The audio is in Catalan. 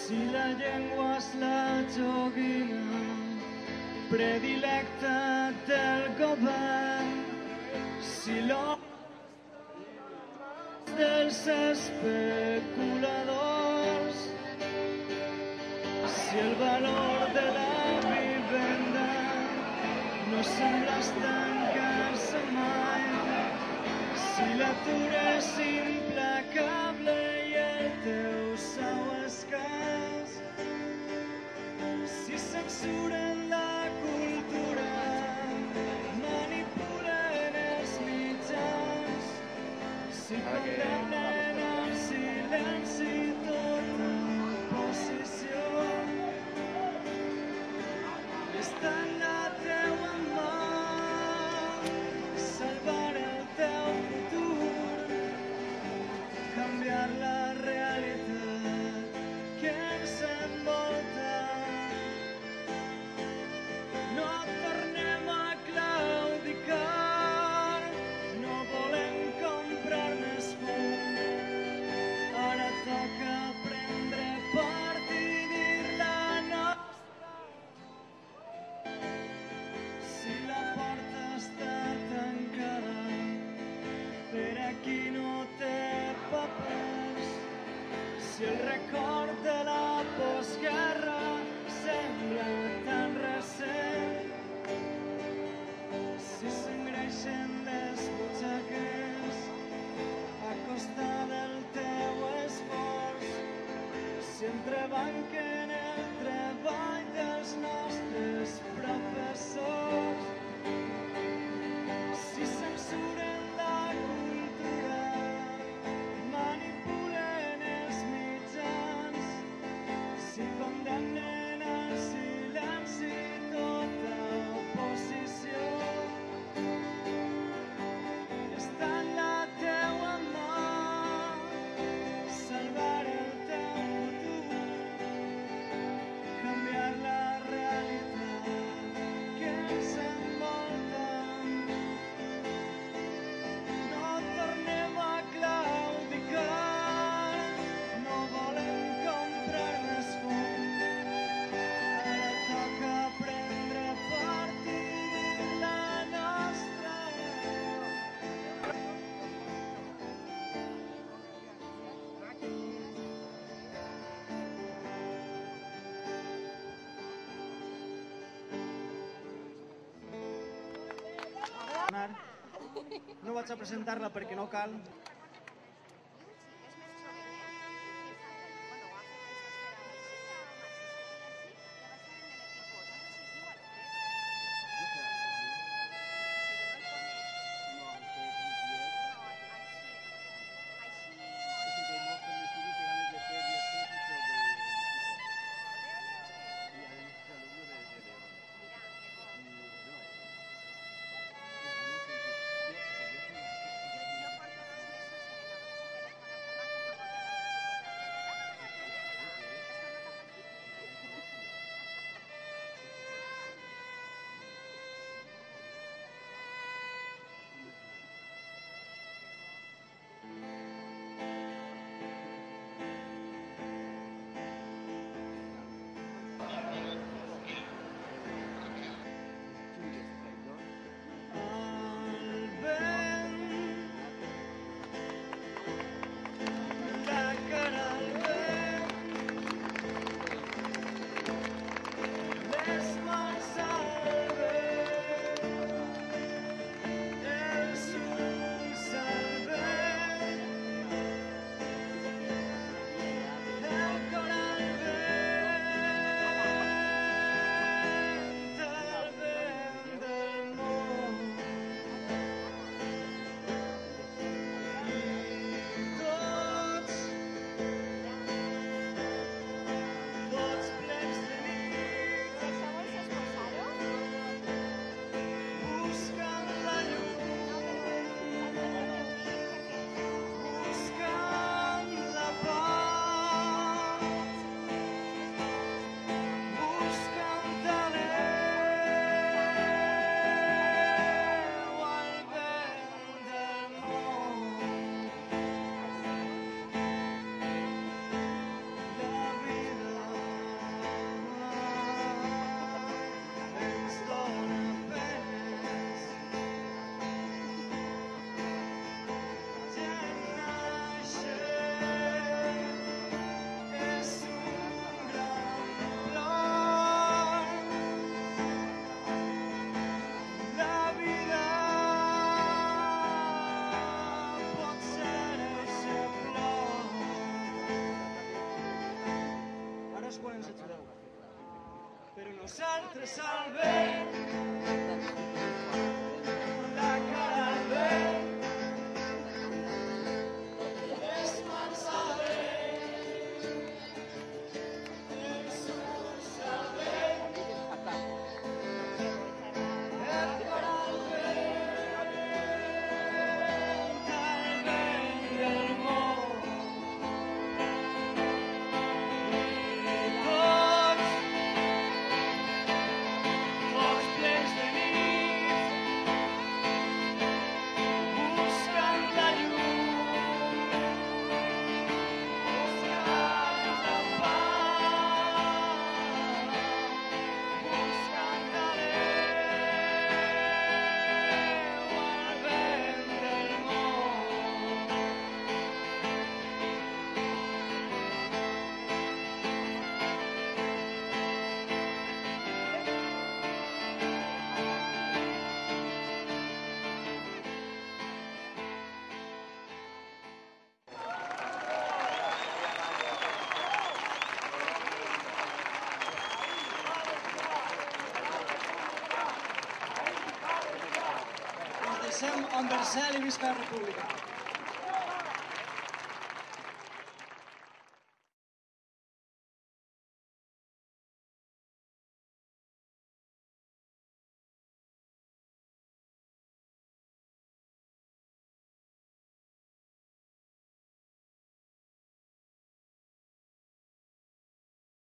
Si la llengua és la joguina predilecta del govern, si l'home dels especuladors, si el valor de la vivenda no sembla estancar-se mai, si l'atur és implacable i el teu sou escàs, si censuren la cultura, manipulen els mitjans, si condemnen al silenci tota oposició, està en la teua mà salvar el teu futur, canviar la realitat que ens envolta. No tornem a claudicar, no volem comprar més fum, ara toca prendre part i dir la nostra. Si la porta està tancada per a qui no té papers, si el record de la postguerra sembla tan recent, si s'engreixen les butxaques a costa del teu esforç, si entrebanquen el treball dels nostres professors, si censuren la cultura, manipulen els mitjans, si condemnen al silenci tota oposició, està en la teua mà salvar el teu futur, canviar la realitat que ens envolta. No tornem a claudicar, no volem comprar més fum, ara toca prendre part i dir la nostra. No vaig a presentar-la perquè no cal. Nosaltres al vent, la cara al vent, les mans al vent, els ulls al vent, el cor al vent del món. Tots plens de nit, buscant la llum, buscant la pau, buscant l'hereu al vent del món. Ens deixem amb Vercel i visca la República.